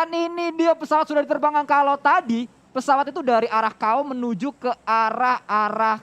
Dan ini dia pesawat sudah diterbangkan. Kalau tadi pesawat itu dari arah kau menuju ke arah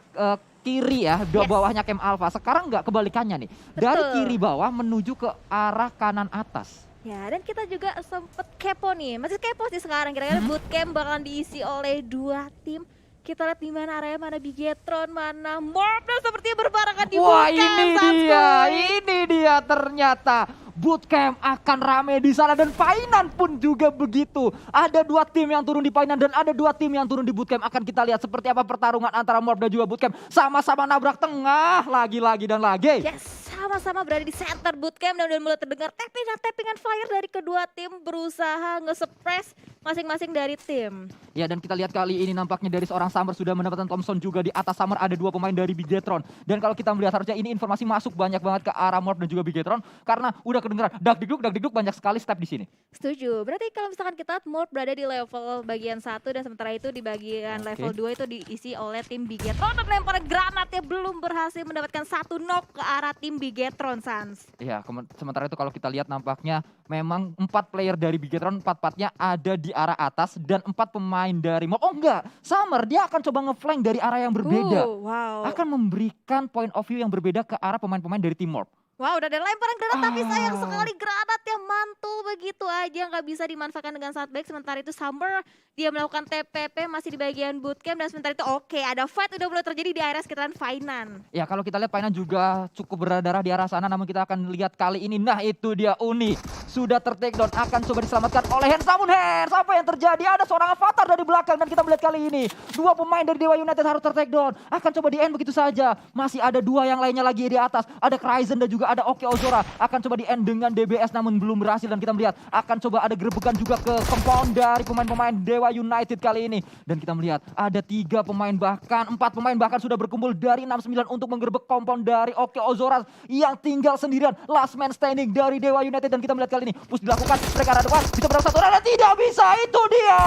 kiri ya, di Yes. bawahnya Camp Alpha. Sekarang nggak kebalikannya nih. Dari Betul. kiri bawah menuju ke arah kanan atas. Ya, dan kita juga sempet kepo nih. Masih kepo sih sekarang. Kira-kira bootcamp bakalan diisi oleh 2 tim. Kita lihat di mana area, mana Bigetron, mana Morph, dan sepertinya berbarengan di Wah, bootcamp. ini dia ternyata. Bootcamp akan rame di sana dan Painan pun juga begitu. Ada 2 tim yang turun di Painan dan ada 2 tim yang turun di Bootcamp. Akan kita lihat seperti apa pertarungan antara Morph dan juga Bootcamp. Sama-sama nabrak tengah lagi dan lagi. Yes, sama-sama berada di center bootcamp dan udah mulai terdengar tappingan fire dari kedua tim berusaha nge-suppress masing-masing dari tim. Ya, dan kita lihat kali ini nampaknya dari seorang Summer sudah mendapatkan Thompson juga. Di atas Summer ada 2 pemain dari Bigetron. Dan kalau kita melihat harusnya ini informasi masuk banyak banget ke arah Morph dan juga Bigetron. Karena udah kedengeran dak-dikduk banyak sekali step di sini. Setuju, berarti kalau misalkan kita Morph berada di level bagian 1 dan sementara itu di bagian level 2 itu diisi oleh tim Bigetron. Dan lemparan granatnya belum berhasil mendapatkan 1 knock ke arah tim Bigetron, Sans. Ya, sementara itu kalau kita lihat nampaknya memang 4 player dari Bigetron, 4-4-nya ada di arah atas dan 4 pemain dari Morph. Oh enggak, Summer dia akan coba ngeflank dari arah yang berbeda. Wow. Akan memberikan point of view yang berbeda ke arah pemain-pemain dari tim Morph. Wow, udah ada lemparan granat tapi sayang sekali granatnya mantul begitu aja, nggak bisa dimanfaatkan dengan sangat baik. Sementara itu Summer dia melakukan TPP masih di bagian bootcamp dan sementara itu oke, ada fight udah mulai terjadi di area sekitaran Painan. Ya, kalau kita lihat Painan juga cukup berdarah di arah sana, namun kita akan lihat kali ini. Nah, itu dia Uni sudah tertakedown, akan coba diselamatkan oleh Hands. Namun Hands, apa yang terjadi? Ada seorang avatar dari belakang dan kita melihat kali ini 2 pemain dari Dewa United harus tertakedown. Akan coba di end begitu saja. Masih ada 2 yang lainnya lagi di atas. Ada Kryzen dan juga ada Oke Ozora. Akan coba di end dengan DBS namun belum berhasil dan kita melihat akan coba ada gerebekan juga ke compound dari pemain-pemain Dewa United kali ini. Dan kita melihat ada 3 pemain bahkan 4 pemain bahkan sudah berkumpul dari 69 untuk menggerebek compound dari Oke Ozora yang tinggal sendirian. Last man standing dari Dewa United dan kita melihat kali ini push dilakukan. Mereka ada depan bisa berapa satu dan tidak bisa. Itu dia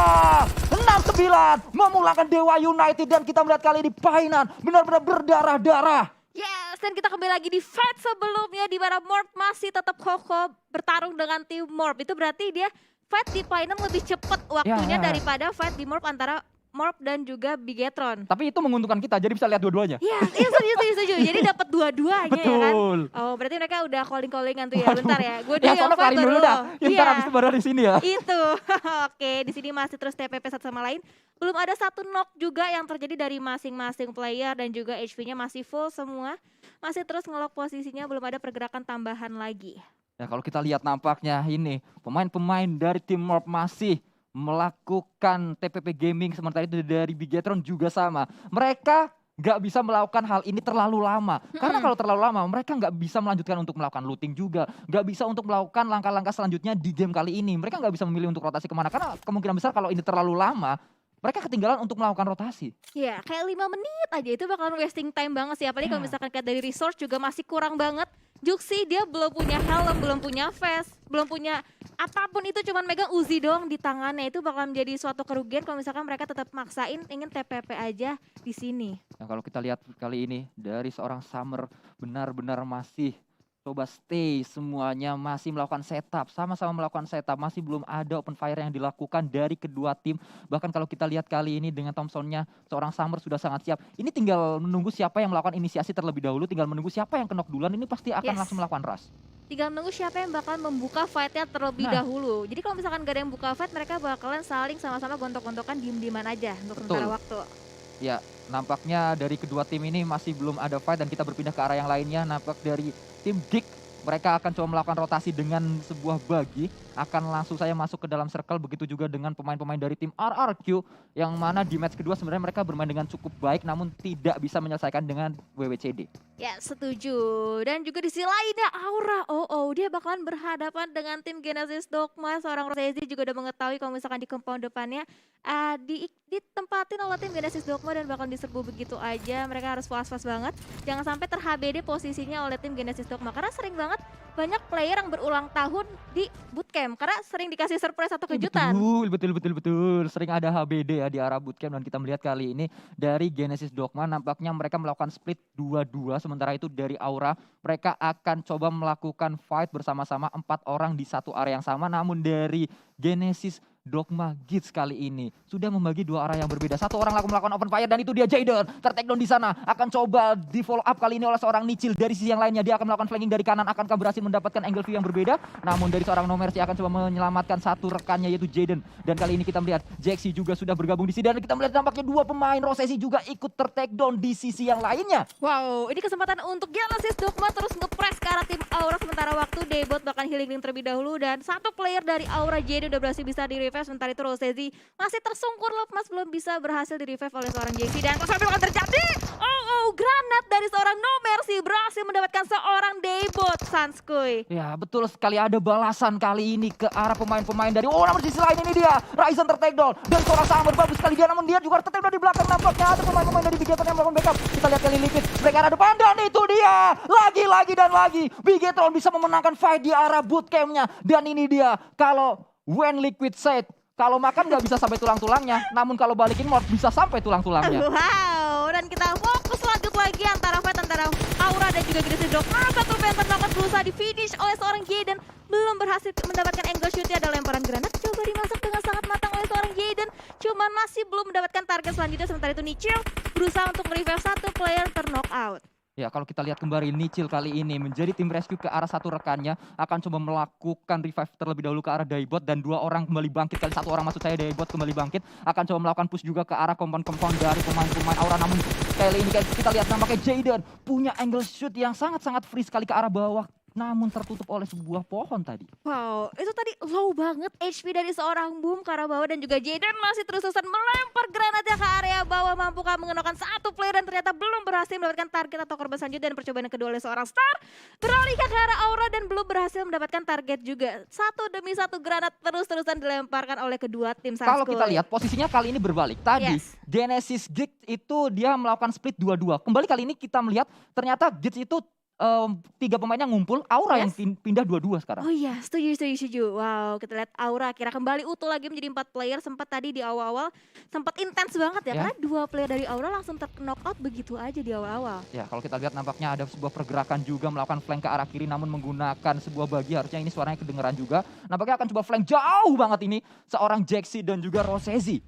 6-9 memulangkan Dewa United dan kita melihat kali ini Painan benar-benar berdarah-darah. Yes, dan kita kembali lagi di fight sebelumnya di mana Morph masih tetap kokoh bertarung dengan tim Morph. Itu berarti dia fight di Painan lebih cepat waktunya daripada fight di Morph antara Morph dan juga Bigetron. Tapi itu menguntungkan kita, jadi bisa lihat dua-duanya. Iya, setuju. Jadi dapat dua-duanya ya kan. Oh, berarti mereka udah calling-callingan tuh ya. Bentar ya. Gue ya, soalnya calling dulu dah. Ntar habis itu baru di sini ya. Itu. Oke, di sini masih terus TPP satu sama lain. Belum ada 1 knock juga yang terjadi dari masing-masing player dan juga HP-nya masih full semua. Masih terus ngelock posisinya, belum ada pergerakan tambahan lagi. Ya, kalau kita lihat nampaknya ini pemain-pemain dari tim Morph masih melakukan TPP gaming, sementara itu dari Bigetron juga sama. Mereka nggak bisa melakukan hal ini terlalu lama. Karena kalau terlalu lama mereka nggak bisa melanjutkan untuk melakukan looting juga. Nggak bisa untuk melakukan langkah-langkah selanjutnya di game kali ini. Mereka nggak bisa memilih untuk rotasi kemana. Karena kemungkinan besar kalau ini terlalu lama mereka ketinggalan untuk melakukan rotasi. Ya, kayak 5 menit aja itu bakalan wasting time banget sih. Apalagi kalau misalkan kayak dari resource juga masih kurang banget. Juksi dia belum punya helm, belum punya vest, belum punya apapun itu, cuman megang Uzi doang di tangannya. Itu bakalan menjadi suatu kerugian kalau misalkan mereka tetap maksain ingin TPP aja di sini. Nah, kalau kita lihat kali ini dari seorang Summer benar-benar masih coba stay semuanya, masih melakukan setup, sama-sama melakukan setup, masih belum ada open fire yang dilakukan dari kedua tim. Bahkan kalau kita lihat kali ini dengan Thompsonnya, seorang Summer sudah sangat siap. Ini tinggal menunggu siapa yang melakukan inisiasi terlebih dahulu, tinggal menunggu siapa yang knock duluan, ini pasti akan langsung melakukan rush. Tinggal menunggu siapa yang bakal membuka fight-nya terlebih dahulu. Jadi kalau misalkan gak ada yang buka fight, mereka bakalan saling sama-sama gontok-gontokan diem-dieman aja untuk sementara waktu. Ya, nampaknya dari kedua tim ini masih belum ada fight dan kita berpindah ke arah yang lainnya. Nampak dari tim Geek, mereka akan coba melakukan rotasi dengan sebuah bagi, akan langsung saya masuk ke dalam circle. Begitu juga dengan pemain-pemain dari tim RRQ, yang mana di match kedua sebenarnya mereka bermain dengan cukup baik namun tidak bisa menyelesaikan dengan WWCD. Ya, setuju. Dan juga di sisi lainnya Aura dia bakalan berhadapan dengan tim Genesis Dogma. Seorang Rosezi juga udah mengetahui kalau misalkan di compound depannya ditempatin oleh tim Genesis Dogma dan bakalan diserbu begitu aja. Mereka harus was-was banget jangan sampai ter-HBD posisinya oleh tim Genesis Dogma, karena sering banget banget banyak player yang berulang tahun di bootcamp karena sering dikasih surprise atau kejutan. Betul. Sering ada HBD ya di arah bootcamp dan kita melihat kali ini dari Genesis Dogma nampaknya mereka melakukan split 2-2. Sementara itu dari Aura mereka akan coba melakukan fight bersama-sama 4 orang di satu area yang sama. Namun dari Genesis Dogma Gits kali ini sudah membagi 2 arah yang berbeda. Satu orang laku melakukan open fire dan itu dia Jaden. Tertakedown di sana. Akan coba di follow up kali ini oleh seorang Nichil. Dari sisi yang lainnya dia akan melakukan flanking dari kanan. Akankah berhasil mendapatkan angle view yang berbeda? Namun dari seorang No Mercy akan coba menyelamatkan satu rekannya yaitu Jaden. Dan kali ini kita melihat Jaxi juga sudah bergabung di sini. Dan kita melihat nampaknya 2 pemain Rosesi juga ikut tertakedown di sisi yang lainnya. Wow, ini kesempatan untuk Genesis Dogma terus nge-press ke arah tim Aura sementara waktu Daybot bahkan healing terlebih dahulu dan satu player dari Aura Jaden udah berhasil bisa di revive sementara itu Rosesi masih tersungkur lepas belum bisa berhasil di revive oleh seorang JC dan sesuatu akan terjadi. Granat dari seorang No Mercy berhasil mendapatkan seorang Daybot Sanskuy. Ya betul sekali ada balasan kali ini ke arah pemain-pemain dari namun di sisi lain ini dia Ryzen tertakedown dan seorang Summer bagus sekali dia namun dia juga tertakedown di belakang nampaknya ada pemain-pemain dari Bigetron yang melakukan backup. Kita lihat kali Liquid mereka ada depan dan itu dia lagi-lagi dan lagi Bigetron bisa memenangkan fight di arah bootcampnya dan ini dia kalau when Liquid said kalau makan nggak bisa sampai tulang-tulangnya, namun kalau balikin mod bisa sampai tulang-tulangnya. Wow, dan kita fokus lanjut lagi antara fight antara Aura dan juga Genesis Dogma. Satu Panther Knockout berusaha di finish oleh seorang Jaden. Belum berhasil mendapatkan angle shootnya, ada lemparan granat. Coba dimasak dengan sangat matang oleh seorang Jaden. Cuman masih belum mendapatkan target selanjutnya. Sementara itu Nichil berusaha untuk merevive satu player ter-knockout. Ya kalau kita lihat kembali Nichil kali ini menjadi tim rescue ke arah satu rekannya akan coba melakukan revive terlebih dahulu ke arah Daybot dan 2 orang kembali bangkit kali satu orang maksud saya Daybot kembali bangkit akan coba melakukan push juga ke arah kompon-kompon dari pemain-pemain Aura namun kali ini kita lihat nampaknya Jaden punya angle shoot yang sangat-sangat free sekali ke arah bawah namun tertutup oleh sebuah pohon tadi. Wow, itu tadi low banget HP dari seorang Boom ke arah bawah dan juga Jaden masih terus-terusan melempar granatnya ke area bawah. Mampukah mengenokkan satu player dan ternyata belum berhasil mendapatkan target atau korban selanjutnya dan percobaan yang kedua oleh seorang Star. Beralih ke arah Aura dan belum berhasil mendapatkan target juga. Satu demi satu granat terus-terusan dilemparkan oleh kedua tim Sanskuy. Kalau kita lihat posisinya kali ini berbalik. Tadi Genesis Gits itu dia melakukan split 2-2. Kembali kali ini kita melihat ternyata Gits itu 3 pemainnya ngumpul, Aura yang pindah 2-2 sekarang. Oh iya, setuju. Wow, kita lihat Aura akhirnya kembali utuh lagi menjadi 4 player. Sempat tadi di awal-awal sempat intens banget ya, karena 2 player dari Aura langsung ter-knockout begitu aja di awal-awal. Ya, kalau kita lihat nampaknya ada sebuah pergerakan juga melakukan flank ke arah kiri namun menggunakan sebuah bagi harusnya ini suaranya kedengeran juga. Nampaknya akan coba flank jauh banget ini seorang Jaxi dan juga Rosesi.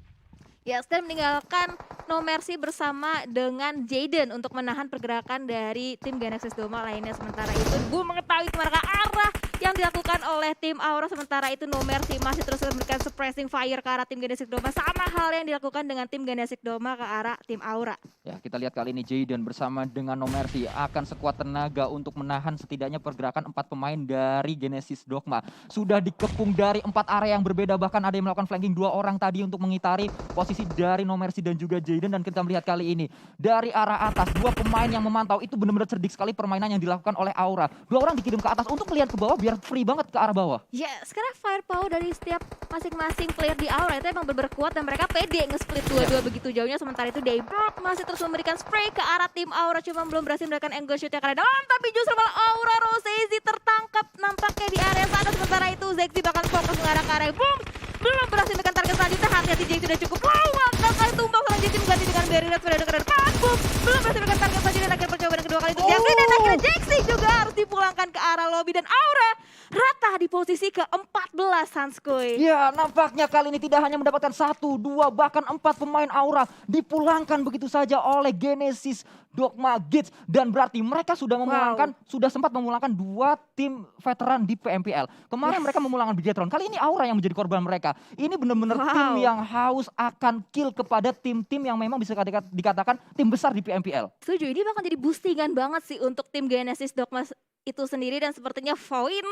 Ya, sekarang meninggalkan No Mercy bersama dengan Jaden untuk menahan pergerakan dari tim Genesis Dogma lainnya. Sementara itu, Boom mengetahui kemana arah yang dilakukan oleh tim Aura. Sementara itu, No Mercy masih terus memberikan suppressing fire ke arah tim Genesis Dogma. Sama hal yang dilakukan dengan tim Genesis Dogma ke arah tim Aura. Ya, kita lihat kali ini Jaden bersama dengan No Mercy akan sekuat tenaga untuk menahan setidaknya pergerakan 4 pemain dari Genesis Dogma. Sudah dikepung dari 4 area yang berbeda, bahkan ada yang melakukan flanking 2 orang tadi untuk mengitari posisi dari No Mercy dan juga Jaden. Dan kita melihat kali ini dari arah atas 2 pemain yang memantau itu benar-benar cerdik sekali permainan yang dilakukan oleh Aura. 2 orang dikirim ke atas untuk melihat ke bawah biar free banget ke arah bawah. Ya, sekarang firepower dari setiap masing-masing player di Aura itu emang benar kuat dan mereka pede nge-split 2-2 begitu jauhnya. Sementara itu Daybird masih terus memberikan spray ke arah tim Aura, cuma belum berhasil mendapatkan angle shoot yang karena dalam, tapi justru malah Aura Rosesi tertangkap nampaknya di area sana. Sementara itu Zexy bahkan fokus mengarah ke arah Boom. Belum berhasil menekan target selanjutnya, hati-hati Jay sudah cukup lawak. Kali tumbang selanjutnya diganti dengan barrier pada ke depan. Boom. Belum berhasil menekan target selanjutnya dan akhirnya percobaan kedua kali itu diambil dan akhirnya Jaxi juga harus dipulangkan ke arah lobby dan Aura rata di posisi ke-14 Sanskuy. Ya, nampaknya kali ini tidak hanya mendapatkan 1, 2, bahkan 4 pemain Aura dipulangkan begitu saja oleh Genesis Dogma Gits. Dan berarti mereka sudah memulangkan, sudah sempat memulangkan 2 tim veteran di PMPL. Kemarin mereka memulangkan Bigetron, kali ini Aura yang menjadi korban mereka. Ini benar-benar tim yang haus akan kill kepada tim-tim yang memang bisa dikatakan tim besar di PMPL. Setuju, ini bakal jadi boostingan banget sih untuk tim Genesis Dogma itu sendiri dan sepertinya Voin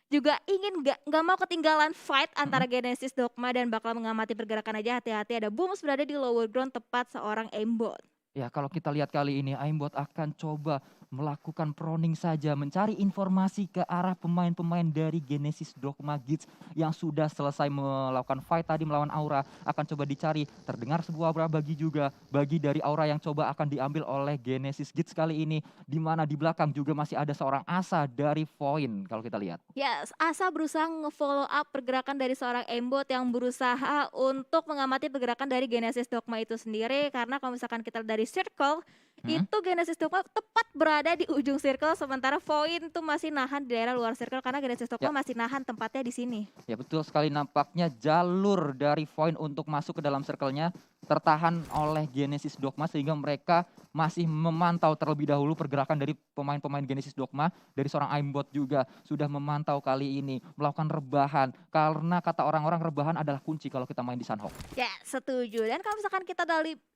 juga ingin nggak mau ketinggalan fight antara Genesis Dogma dan bakal mengamati pergerakan aja. Hati-hati ada Booms berada di lower ground tepat seorang aimbot. Ya kalau kita lihat kali ini Aimbot akan coba melakukan proning saja, mencari informasi ke arah pemain-pemain dari Genesis Dogma Kids yang sudah selesai melakukan fight tadi melawan Aura. Akan coba dicari, terdengar sebuah bagi juga, bagi dari Aura yang coba akan diambil oleh Genesis Kids kali ini. Di mana di belakang juga masih ada seorang Asa dari Void kalau kita lihat. Yes, Asa berusaha nge-follow up pergerakan dari seorang aimbot yang berusaha untuk mengamati pergerakan dari Genesis Dogma itu sendiri. Karena kalau misalkan kita dari circle, itu Genesis Dogma tepat berada di ujung circle, sementara Void itu masih nahan di daerah luar circle karena Genesis Dogma masih nahan tempatnya di sini. Ya betul sekali, nampaknya jalur dari Void untuk masuk ke dalam circle-nya tertahan oleh Genesis Dogma sehingga mereka masih memantau terlebih dahulu pergerakan dari pemain-pemain Genesis Dogma. Dari seorang aimbot juga sudah memantau kali ini, melakukan rebahan karena kata orang-orang rebahan adalah kunci kalau kita main di Sanhok. Ya, setuju. Dan kalau misalkan kita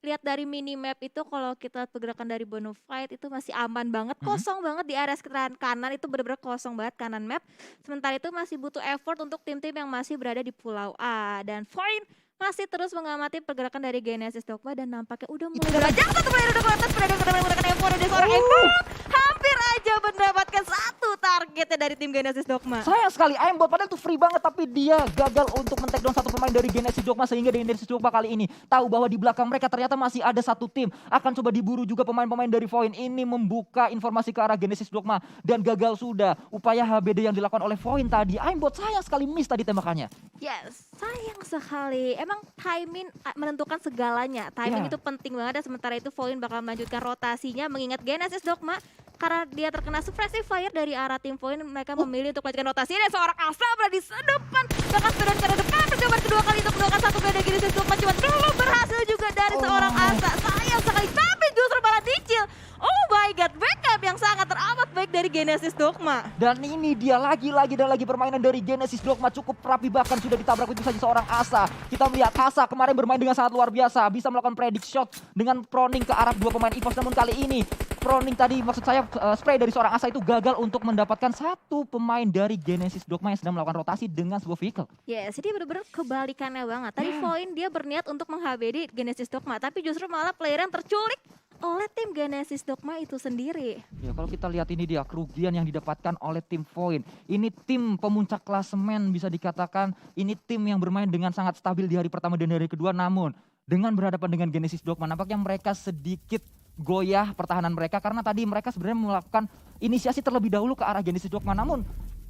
lihat dari minimap itu, kalau kita lihat pergerakan dari Bonafide itu masih aman banget, kosong banget di area sekitaran kanan, itu benar-benar kosong banget kanan map. Sementara itu masih butuh effort untuk tim-tim yang masih berada di Pulau A. Dan Void masih terus mengamati pergerakan dari Genesis Dogma dan nampaknya udah mulai berajak satu player udah ke atas, menggunakan M4 dari seorang aimbot. Hampir aja mendapatkan satu targetnya dari tim Genesis Dogma. Sayang sekali, aimbot padahal itu free banget tapi dia gagal untuk men-take down satu pemain dari Genesis Dogma sehingga Genesis Dogma kali ini tahu bahwa di belakang mereka ternyata masih ada satu tim. Akan coba diburu juga pemain-pemain dari Void ini membuka informasi ke arah Genesis Dogma dan gagal sudah upaya HBD yang dilakukan oleh Void tadi. Aimbot sayang sekali miss tadi tembakannya. Yes, sayang sekali. Emang timing menentukan segalanya. Timing itu penting banget, dan sementara itu Void bakal melanjutkan rotasinya mengingat Genesis Dogma karena dia terkena suppressive fire dari arah tim Void, mereka memilih untuk melanjutkan rotasi dan seorang Asa berada di depan. Bahkan sepedon ke depan, percobaan kedua kali untuk melakukan satu player dari Genesis Dogma cuma belum berhasil juga dari seorang Asa. Sayang sekali, tapi justru malah dicil. Oh my god, backup yang sangat teramat baik dari Genesis Dogma. Dan ini dia lagi permainan dari Genesis Dogma cukup rapi, bahkan sudah ditabrak begitu saja seorang Asa. Kita melihat Asa kemarin bermain dengan sangat luar biasa, bisa melakukan predict shot dengan proning ke arah dua pemain EVOS, namun kali ini proning tadi maksud saya spray dari seorang Asa itu gagal untuk mendapatkan satu pemain dari Genesis Dogma yang sedang melakukan rotasi dengan sebuah vehicle. Yes, jadi benar-benar kebalikannya banget. Tadi Void dia berniat untuk meng-HBD Genesis Dogma, tapi justru malah player yang terculik oleh tim Genesis Dogma itu sendiri. Ya kalau kita lihat ini dia kerugian yang didapatkan oleh tim Void. Ini tim pemuncak klasemen bisa dikatakan, ini tim yang bermain dengan sangat stabil di hari pertama dan hari kedua, namun dengan berhadapan dengan Genesis Dogma nampaknya mereka sedikit goyah pertahanan mereka karena tadi mereka sebenarnya melakukan inisiasi terlebih dahulu ke arah Genesis Dogma, namun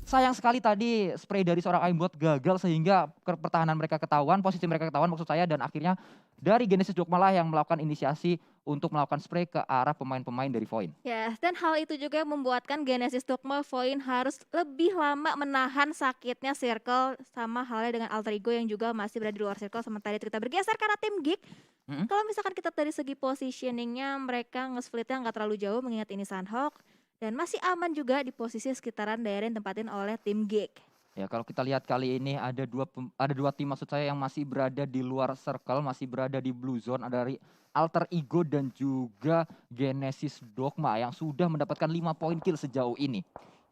sayang sekali tadi spray dari seorang aimbot gagal sehingga pertahanan mereka ketahuan, posisi mereka ketahuan maksud saya, dan akhirnya dari Genesis Dogma lah yang melakukan inisiasi untuk melakukan spray ke arah pemain-pemain dari Void. Yes, dan hal itu juga membuatkan Genesis Dogma Void harus lebih lama menahan sakitnya circle, sama halnya dengan Alter Ego yang juga masih berada di luar circle. Sementara itu kita bergeser karena tim Geek. Kalau misalkan kita dari segi positioningnya, mereka nge-splitnya nggak terlalu jauh mengingat ini Sanhok. Dan masih aman juga di posisi sekitaran daerah yang ditempatin oleh tim Geek. Ya kalau kita lihat kali ini ada dua tim maksud saya yang masih berada di luar circle, masih berada di blue zone, ada dari Alter Ego dan juga Genesis Dogma yang sudah mendapatkan 5 poin kill sejauh ini.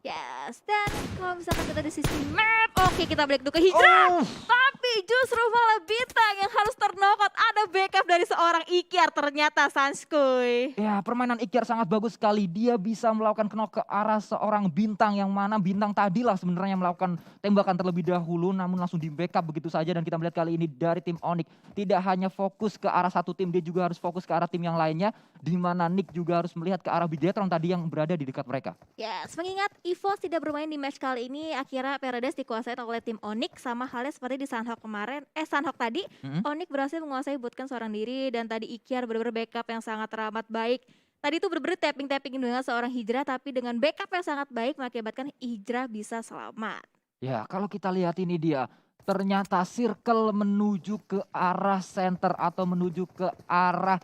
Yes, dan kalau misalkan kita di sisi map, oke kita balik dulu ke Hijrah. Tapi justru malah bintang yang harus terknockout, ada backup dari seorang Ikyar ternyata Sanskuy. Ya permainan Ikyar sangat bagus sekali, dia bisa melakukan knock ke arah seorang bintang yang mana bintang tadilah sebenarnya melakukan tembakan terlebih dahulu, namun langsung di backup begitu saja. Dan kita melihat kali ini dari tim Onyx tidak hanya fokus ke arah satu tim, dia juga harus fokus ke arah tim yang lainnya, di mana Nick juga harus melihat ke arah Bigetron tadi yang berada di dekat mereka. Yes, mengingat EVOS tidak bermain di match kali ini, akhirnya Paradise dikuasai oleh tim Onyx, sama halnya seperti di Sanhok kemarin. Sanhok tadi, Onyx berhasil menguasai bootcamp seorang diri, dan tadi Ikyar benar-benar backup yang sangat teramat baik. Tadi itu benar-benar tapping dengan seorang Hijrah, tapi dengan backup yang sangat baik mengakibatkan Hijrah bisa selamat. Ya kalau kita lihat ini dia, ternyata circle menuju ke arah center atau menuju ke arah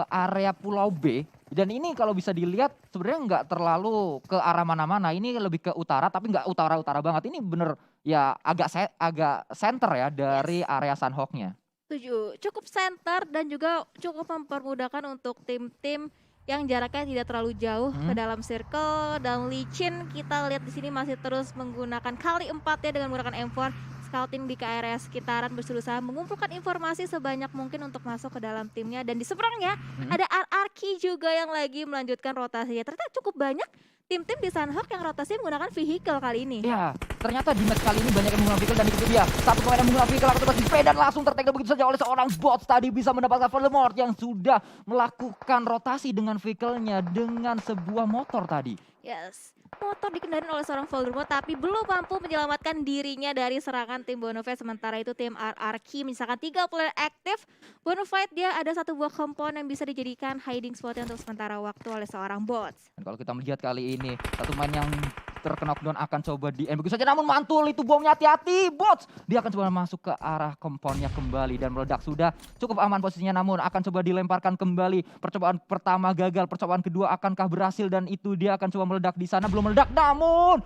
area Pulau B. Dan ini kalau bisa dilihat sebenarnya nggak terlalu ke arah mana-mana. Ini lebih ke utara tapi nggak utara-utara banget. Ini bener ya agak center ya dari area Sanhoknya. Setuju, cukup center dan juga cukup mempermudahkan untuk tim-tim yang jaraknya tidak terlalu jauh ke dalam circle. Dan Lichin kita lihat di sini masih terus menggunakan kali 4 ya dengan menggunakan M4. scouting di area sekitaran, berusaha mengumpulkan informasi sebanyak mungkin untuk masuk ke dalam timnya. Dan di seberangnya ada RRQ juga yang lagi melanjutkan rotasinya. Ternyata cukup banyak tim-tim di Sunhawk yang rotasi menggunakan vehicle kali ini. Ya, ternyata di match kali ini banyak yang menggunakan vehicle dan itu dia. Satu pemain yang menggunakan vehicle akan terus dan langsung tertackle begitu saja oleh seorang bot. Tadi bisa mendapatkan Voldemort yang sudah melakukan rotasi dengan vehicle-nya dengan sebuah motor tadi. Yes, motor dikendarin oleh seorang Voldemort tapi belum mampu menyelamatkan dirinya dari serangan tim Bonafide. Sementara itu tim RRQ menyisakan 3 player aktif. Bonafide dia ada satu buah kompon yang bisa dijadikan hiding spotnya untuk sementara waktu oleh seorang bot. Dan kalau kita melihat kali ini satu main yang terkena knockdown akan coba di end begitu saja, namun mantul itu bomnya, hati-hati bots. Dia akan coba masuk ke arah komponnya kembali dan meledak. Sudah cukup aman posisinya, namun akan coba dilemparkan kembali. Percobaan pertama gagal, percobaan kedua akankah berhasil, dan itu dia akan coba meledak di sana. Belum meledak, namun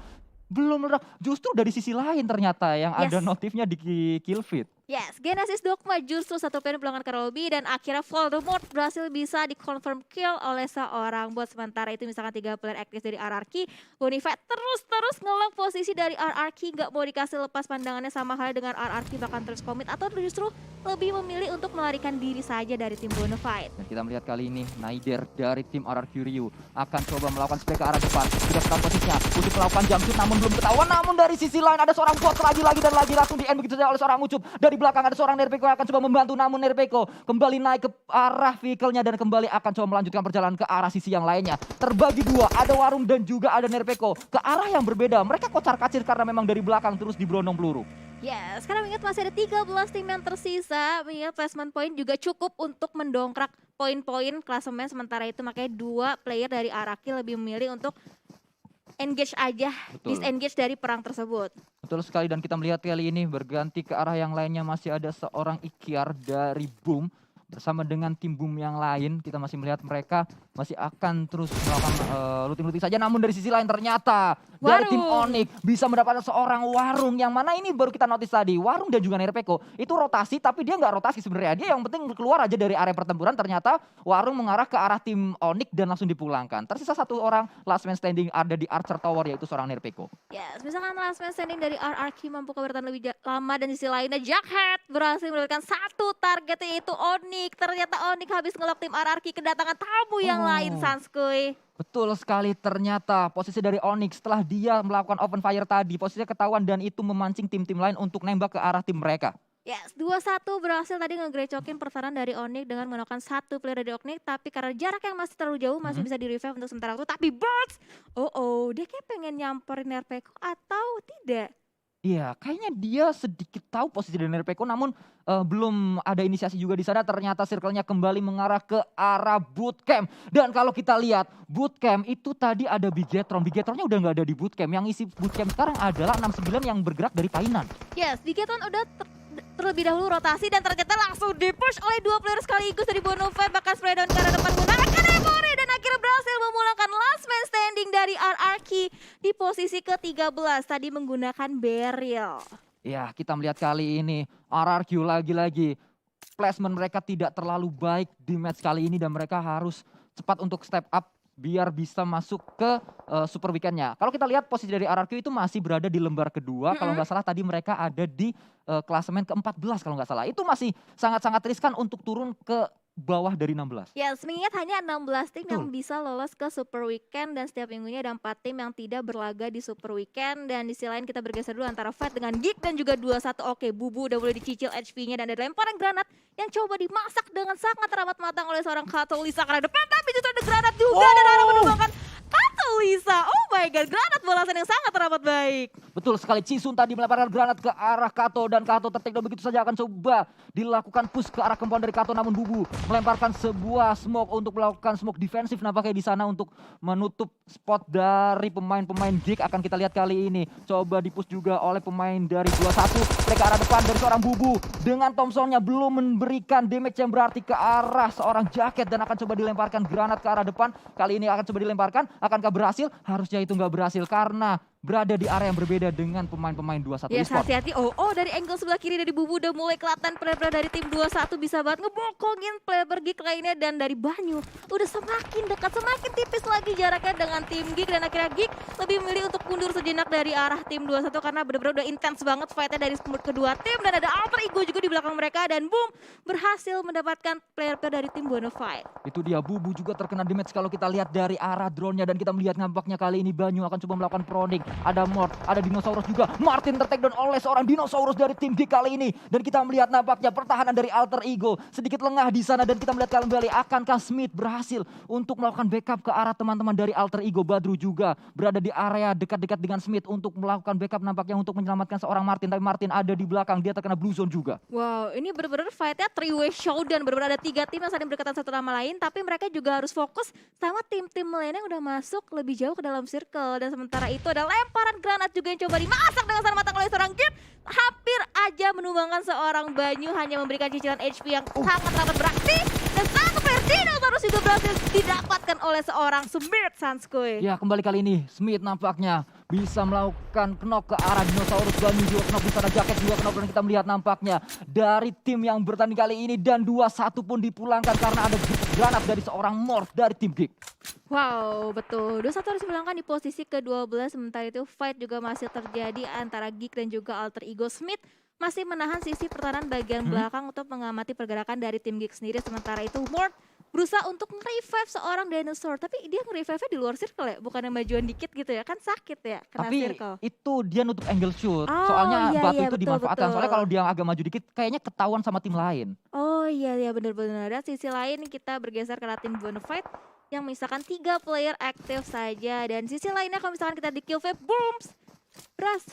belum meledak. Justru dari sisi lain ternyata yang ada notifnya di kill feed. Yes, Genesis Dogma justru satu player pelanggan Karolbi dan akhirnya Voldemort berhasil bisa di-confirm kill oleh seorang bot. Sementara itu misalkan 3 player aktif dari RRQ, Bonafide terus ngelock posisi dari RRQ, nggak mau dikasih lepas pandangannya, sama halnya dengan RRQ bahkan terus komit atau justru lebih memilih untuk melarikan diri saja dari tim Bonafide. Dan kita melihat kali ini Naider dari tim RRQ Ryu akan coba melakukan spek ke arah depan. Sudah setahun posisinya untuk melakukan jump shoot namun belum ketahuan. Namun dari sisi lain ada seorang bot lagi dan lagi langsung di end begitu saja oleh seorang Ucup. Dari belakang ada seorang Nerpeko yang akan coba membantu, namun Nerpeko kembali naik ke arah vehicle-nya dan kembali akan coba melanjutkan perjalanan ke arah sisi yang lainnya. Terbagi dua, ada Warung dan juga ada Nerpeko ke arah yang berbeda. Mereka kocar-kacir karena memang dari belakang terus diberondong peluru. Ya, sekarang ingat masih ada 13 tim yang tersisa. Mengingat placement point juga cukup untuk mendongkrak poin-poin klasemen. Sementara itu makanya 2 player dari RRQ lebih memilih untuk engage aja, disengage dari perang tersebut. Betul sekali, dan kita melihat kali ini berganti ke arah yang lainnya masih ada seorang Ikiar dari Boom bersama dengan tim Boom yang lain. Kita masih melihat mereka masih akan terus melakukan looting-looting saja. Namun dari sisi lain ternyata dari tim Onyx bisa mendapatkan seorang Warung, yang mana ini baru kita notice tadi. Warung dan juga Nerpeko itu rotasi, tapi dia nggak rotasi sebenarnya. Dia yang penting keluar aja dari area pertempuran. Ternyata Warung mengarah ke arah tim Onyx dan langsung dipulangkan. Tersisa satu orang last man standing ada di Archer Tower, yaitu seorang Nerpeko. Yes, misalkan last man standing dari RRQ mampu bertahan lebih lama, dan di sisi lainnya Jackhead berhasil mendapatkan satu target yaitu Onyx. Ternyata Onyx habis ngelok tim RRQ kedatangan tamu yang lain, Sanskuy. Betul sekali, ternyata posisi dari Onyx setelah dia melakukan open fire tadi, posisinya ketahuan dan itu memancing tim-tim lain untuk nembak ke arah tim mereka. Yes, 2-1 berhasil tadi ngegrecokin pertahanan dari Onyx dengan menggunakan 1 player dari Onyx, tapi karena jarak yang masih terlalu jauh masih bisa di-revive untuk sementara waktu. Tapi Birds, dia kayak pengen nyamperin Nerpeko atau tidak? Iya, kayaknya dia sedikit tahu posisi dari Nerpeko, namun belum ada inisiasi juga di sana. Ternyata circle-nya kembali mengarah ke arah bootcamp. Dan kalau kita lihat bootcamp itu tadi ada Bigetron. Bigetronnya udah nggak ada di bootcamp. Yang isi bootcamp sekarang adalah 69 yang bergerak dari Painan. Yes, Bigetron udah terlebih dahulu rotasi dan ternyata langsung di-push oleh 2 player sekaligus dari Bonafide. Bahkan spray down ke arah depan menggunakan Kanebore dan akhirnya berhasil memulangkan last man standing dari RRQ di posisi ke-13 tadi menggunakan Beryl. Ya, kita melihat kali ini RRQ lagi-lagi placement mereka tidak terlalu baik di match kali ini dan mereka harus cepat untuk step up biar bisa masuk ke Super Weekend-nya. Kalau kita lihat posisi dari RRQ itu masih berada di lembar kedua. Kalau nggak salah tadi mereka ada di klasemen ke-14 kalau nggak salah. Itu masih sangat-sangat riskan untuk turun ke bawah dari 16. Yes, mengingat hanya 16 tim yang bisa lolos ke Super Weekend dan setiap minggunya ada 4 tim yang tidak berlaga di Super Weekend. Dan di sisi lain kita bergeser dulu antara Fight dengan Geek dan juga 21. Oke, Bubu udah boleh dicicil HP-nya dan ada lemparan granat yang coba dimasak dengan sangat teramat matang oleh seorang Katolisa ke arah depan, tapi justru ada granat juga dan arah menumbangkan Katolisa. Oh my god, granat balasan yang sangat teramat baik. Betul sekali, Cisun tadi melemparkan granat ke arah Kato dan Kato tertakedown begitu saja akan coba dilakukan push ke arah compound dari Kato, namun Bubu melemparkan sebuah smoke untuk melakukan smoke defensif nampaknya di sana untuk menutup spot dari pemain-pemain Geek. Akan kita lihat kali ini coba dipush juga oleh pemain dari 21 mereka arah depan dari seorang Bubu dengan Thompsonnya belum memberikan damage yang berarti ke arah seorang Jacket dan akan coba dilemparkan granat ke arah depan. Kali ini akan coba dilemparkan, akankah berhasil? Harusnya itu nggak berhasil karena berada di area yang berbeda dengan pemain-pemain 21 Yes, Esports. hati-hati. Dari angle sebelah kiri dari Bubu udah mulai kelihatan player-player dari tim 21 bisa banget ngebokongin player Geek lainnya. Dan dari Banyu udah semakin dekat, semakin tipis lagi jaraknya dengan tim Geek. Dan akhirnya Geek lebih memilih untuk mundur sejenak dari arah tim 21 karena benar-benar udah intens banget fight-nya dari kedua tim. Dan ada Alter Ego juga di belakang mereka dan boom, berhasil mendapatkan player-player dari tim Bonafide. Itu dia, Bubu juga terkena damage kalau kita lihat dari arah drone-nya. Dan kita melihat nampaknya kali ini Banyu akan coba melakukan proning. Ada Mort, ada Dinosaurus juga. Martin tertakedown oleh seorang Dinosaurus dari tim Geek kali ini. Dan kita melihat nampaknya pertahanan dari Alter Ego sedikit lengah di sana. Dan kita melihat kembali akankah Smith berhasil untuk melakukan backup ke arah teman-teman dari Alter Ego. Badru juga berada di area dekat-dekat dengan Smith untuk melakukan backup nampaknya untuk menyelamatkan seorang Martin. Tapi Martin ada di belakang, dia terkena blue zone juga. Wow, ini benar-benar fight-nya three-way showdown. Benar-benar ada 3 tim yang saling berdekatan satu sama lain. Tapi mereka juga harus fokus sama tim-tim lainnya yang udah masuk lebih jauh ke dalam circle. Dan sementara itu ada lemparan granat juga yang coba dimasak dengan sangat matang oleh seorang Git. Hampir aja menumbangkan seorang Banyu, hanya memberikan cicilan HP yang sangat berarti. Dan satu player Dinosaurus juga berhasil didapatkan oleh seorang Smith Sanskoy. Ya, kembali kali ini Smith nampaknya bisa melakukan knock ke arah Dinosaurus. Banyu juga knock di sana, Jacket juga knock. Dan kita melihat nampaknya dari tim yang bertanding kali ini dan 2-1 pun dipulangkan karena ada granat dari seorang Morph dari tim Geek. Wow, betul. 2-1 harus dipulangkan di posisi ke-12. Sementara itu fight juga masih terjadi antara Geek dan juga Alter Ego. Smith masih menahan sisi pertahanan bagian belakang untuk mengamati pergerakan dari tim Geek sendiri. Sementara itu Mort berusaha untuk nge-revive seorang dinosaur. Tapi dia nge-revive-nya di luar circle ya, bukannya majuan dikit gitu ya. Kan sakit ya kena Tapi circle. itu dia nutup angle shoot. Oh, Soalnya iya, batu iya, itu betul, dimanfaatkan. betul. Soalnya kalau dia agak maju dikit kayaknya ketahuan sama tim lain. Oh iya benar-benar. Dan sisi lain kita bergeser ke arah tim Bonafide yang misalkan 3 player aktif saja. Dan sisi lainnya kalau misalkan kita di kill wave, booms!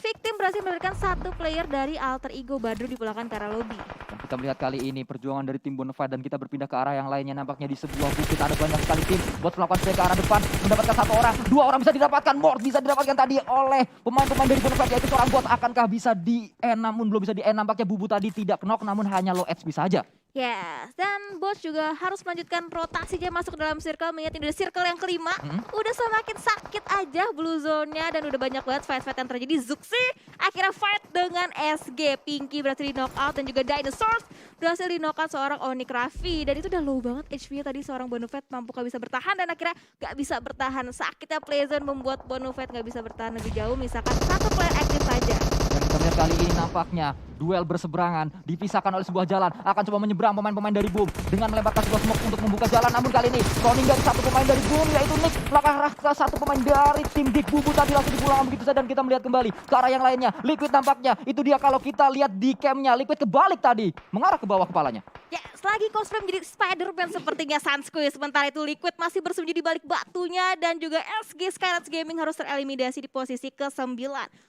Victim berhasil memberikan 1 player dari Alter Ego. Badru dipulangkan ke arah lobby. Dan kita melihat kali ini perjuangan dari tim Bonafide dan kita berpindah ke arah yang lainnya. Nampaknya di sebuah bukit ada banyak sekali tim. Bot melakukan spray ke arah depan, mendapatkan 1 orang, 2 orang bisa didapatkan. Mort bisa didapatkan tadi oleh pemain-pemain dari Bonafide, yaitu seorang bot. Akankah bisa di end? Namun belum bisa di end. Nampaknya Bubu tadi tidak knock, namun hanya low HP saja. Yes, dan Bos juga harus melanjutkan rotasinya masuk ke dalam circle. Mengingat ini udah circle yang kelima, udah semakin sakit aja blue zone-nya. Dan udah banyak banget fight-fight yang terjadi. Zuxi akhirnya fight dengan SG. Pinky berhasil di knock out dan juga Dinosaurs berhasil di knock out seorang Onyx Raffi. Dan itu udah low banget HP-nya tadi seorang Bonafide. Mampukah bisa bertahan dan akhirnya gak bisa bertahan. Sakitnya Playzone membuat Bonafide gak bisa bertahan lebih jauh. Misalkan 1 player aktif saja. Dan kita melihat kali ini nampaknya duel berseberangan dipisahkan oleh sebuah jalan. Akan coba menyeberang pemain-pemain dari Boom dengan melemparkan sebuah smoke untuk membuka jalan. Namun kali ini cloning dari 1 pemain dari Boom, yaitu Nick melangkah ke 1 pemain dari tim Geek. Bubu tadi langsung dipulangkan begitu saja. Dan kita melihat kembali ke arah yang lainnya. Liquid nampaknya itu dia kalau kita lihat di camnya. Liquid kebalik tadi, mengarah ke bawah kepalanya. Yes, lagi cosplay menjadi Spider-Man sepertinya Sanskoy. Sementara itu Liquid masih bersembunyi di balik batunya. Dan juga SG Skylands Gaming harus tereliminasi di posisi ke-9.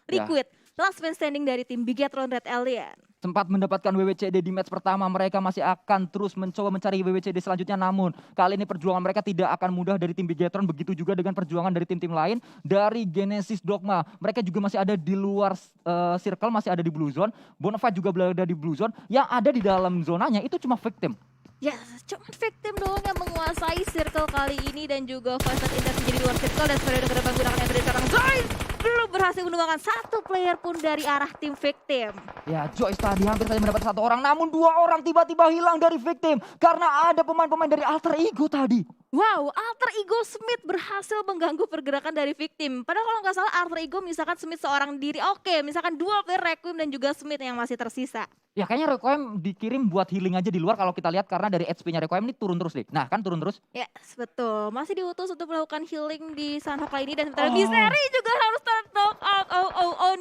Liquid, last man standing dari tim Bigetron Red Alien. Sempat mendapatkan WWCD di match pertama, mereka masih akan terus mencoba mencari WWCD selanjutnya. Namun kali ini perjuangan mereka tidak akan mudah dari tim Bigetron. Begitu juga dengan perjuangan dari tim-tim lain. Dari Genesis Dogma, mereka juga masih ada di luar circle, masih ada di blue zone. Bonafide juga berada di blue zone. Yang ada di dalam zonanya itu cuma Victim. Yes, cuma Victim doang yang menguasai circle kali ini. Dan juga Fight Intens menjadi luar circle. Dan sebenarnya ke depan gunakan yang dari seorang Zoid belum berhasil menumbangkan 1 player pun dari arah tim Victim. Ya, Joyce tadi hampir saja mendapat 1 orang, namun 2 orang tiba-tiba hilang dari Victim karena ada pemain-pemain dari Alter Ego tadi. Wow, Alter Ego Smith berhasil mengganggu pergerakan dari Victim. Padahal kalau nggak salah Alter Ego misalkan Smith seorang diri, oke, misalkan 2 player Requiem dan juga Smith yang masih tersisa. Ya kayaknya Requiem dikirim buat healing aja di luar kalau kita lihat, karena dari HP-nya Requiem ini turun terus deh. Nah kan turun terus. Yes, betul. Masih diutus untuk melakukan healing di Sunhawk kali ini. Dan sementara Misteri juga harus knock out.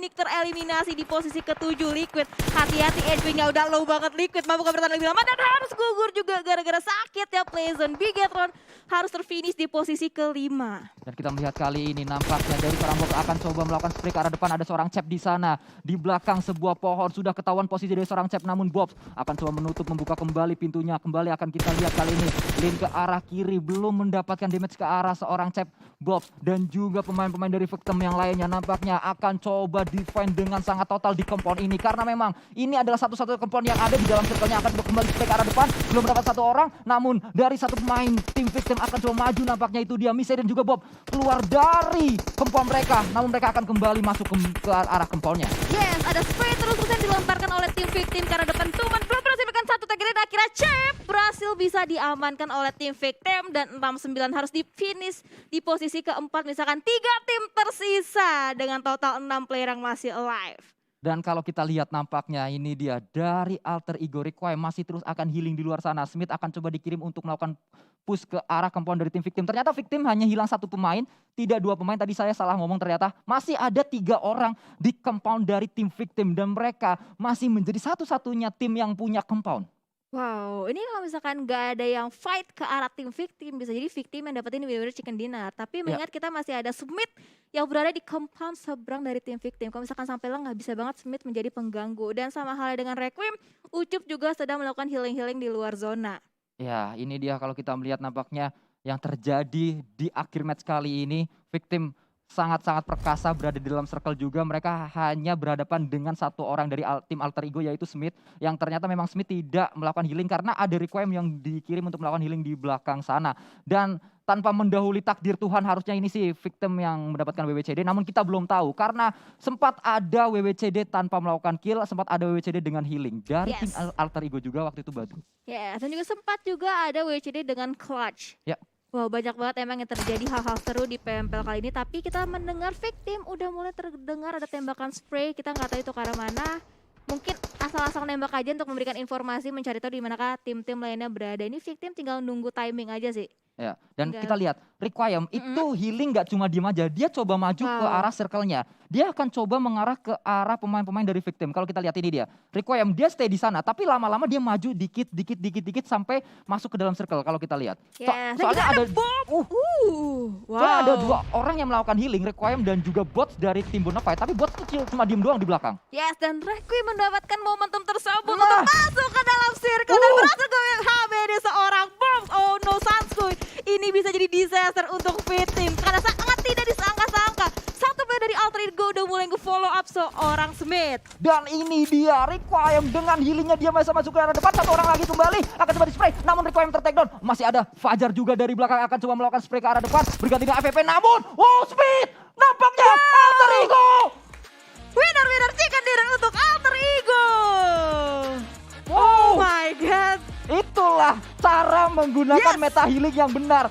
Nick tereliminasi di posisi ke-7 Liquid. Hati-hati, HP-nya udah low banget Liquid. Mampukah bertahan lebih lama dan harus gugur juga gara-gara sakit ya Playzone. Bigetron harus terfinish di posisi ke-5. Dan kita melihat kali ini nampaknya dari seorang Bob akan coba melakukan spray ke arah depan. Ada seorang Cep di sana. Di belakang sebuah pohon sudah ketahuan posisi dari seorang Cep. Namun Bob akan coba menutup, membuka kembali pintunya. Kembali akan kita lihat kali ini. Lane ke arah kiri, belum mendapatkan damage ke arah seorang Cep. Bob dan juga pemain-pemain dari Victim yang lainnya nampaknya akan coba defend dengan sangat total di compound ini. Karena memang ini adalah satu-satunya compound yang ada di dalam circle-nya. Akan kembali spray ke arah depan. Belum mendapat 1 orang. Namun dari 1 pemain tim Victim akan coba maju, nampaknya itu dia Mise dan juga Bob keluar dari compound mereka. Namun mereka akan kembali masuk ke arah compoundnya. Yes, ada spray terus-terusan dilontarkan oleh tim victim karena depan Tuman belum berhasil menekan satu tag dan akhirnya Chip berhasil bisa diamankan oleh tim victim dan 6-9 harus di finish di posisi keempat, misalkan 3 tim tersisa dengan total 6 player yang masih alive. Dan kalau kita lihat nampaknya ini dia dari alter ego Requiem masih terus akan healing di luar sana. Smith akan coba dikirim untuk melakukan push ke arah compound dari tim victim. Ternyata victim hanya hilang 1 pemain, tidak 2 pemain. Tadi saya salah ngomong, ternyata masih ada 3 orang di compound dari tim victim. Dan mereka masih menjadi satu-satunya tim yang punya compound. Wow, ini kalau misalkan nggak ada yang fight ke arah tim victim, bisa jadi victim yang dapetin bener-bener chicken dinner. Tapi mengingat kita masih ada Smith yang berada di compound seberang dari tim victim. Kalau misalkan sampai nggak bisa banget Smith menjadi pengganggu. Dan sama halnya dengan Requiem, Ucup juga sedang melakukan healing-healing di luar zona. Ya, ini dia kalau kita melihat nampaknya yang terjadi di akhir match kali ini. Victim sangat-sangat perkasa berada di dalam circle juga. Mereka hanya berhadapan dengan 1 orang dari tim alter ego yaitu Smith. Yang ternyata memang Smith tidak melakukan healing karena ada Requiem yang dikirim untuk melakukan healing di belakang sana. Dan tanpa mendahului takdir Tuhan harusnya ini sih victim yang mendapatkan WWCD. Namun kita belum tahu karena sempat ada WWCD tanpa melakukan kill. Sempat ada WWCD dengan healing dari tim alter ego juga waktu itu Badu. Ya, dan juga sempat juga ada WWCD dengan clutch. Ya. Wow, banyak banget emang yang terjadi hal-hal seru di PMPL kali ini. Tapi kita mendengar victim udah mulai terdengar ada tembakan spray. Kita nggak tahu itu ke arah mana. Mungkin asal-asal nembak aja untuk memberikan informasi, mencari tahu di manakah tim-tim lainnya berada. Ini victim tinggal nunggu timing aja sih. Ya, dan kita lihat Requiem itu healing gak cuma diem aja, dia coba maju ke arah circle-nya. Dia akan coba mengarah ke arah pemain-pemain dari victim. Kalau kita lihat ini dia, Requiem dia stay di sana, tapi lama-lama dia maju dikit sampai masuk ke dalam circle kalau kita lihat. Soalnya ada soalnya ada 2 orang yang melakukan healing, Requiem dan juga bots dari tim Bonafide, tapi bots kecil cuma diem doang di belakang. Yes, dan Requiem mendapatkan momentum tersebut untuk masuk ke dalam circle dan berhasil HBD seorang bombs. Oh no, Sanskuy. Ini bisa jadi disaster untuk victim karena sangat tidak disangka-sangka. 1 player dari alter ego udah mulai nge-follow up seorang Smith. Dan ini dia Requiem dengan healingnya dia masih masuk ke arah depan. 1 orang lagi kembali akan coba di spray. Namun Requiem ter-takedown. Masih ada Fajar juga dari belakang akan coba melakukan spray ke arah depan. Berganti dengan AVP namun Smith nampaknya alter ego. Winner chicken dinner untuk alter ego. Oh my god. Itulah cara menggunakan meta healing yang benar.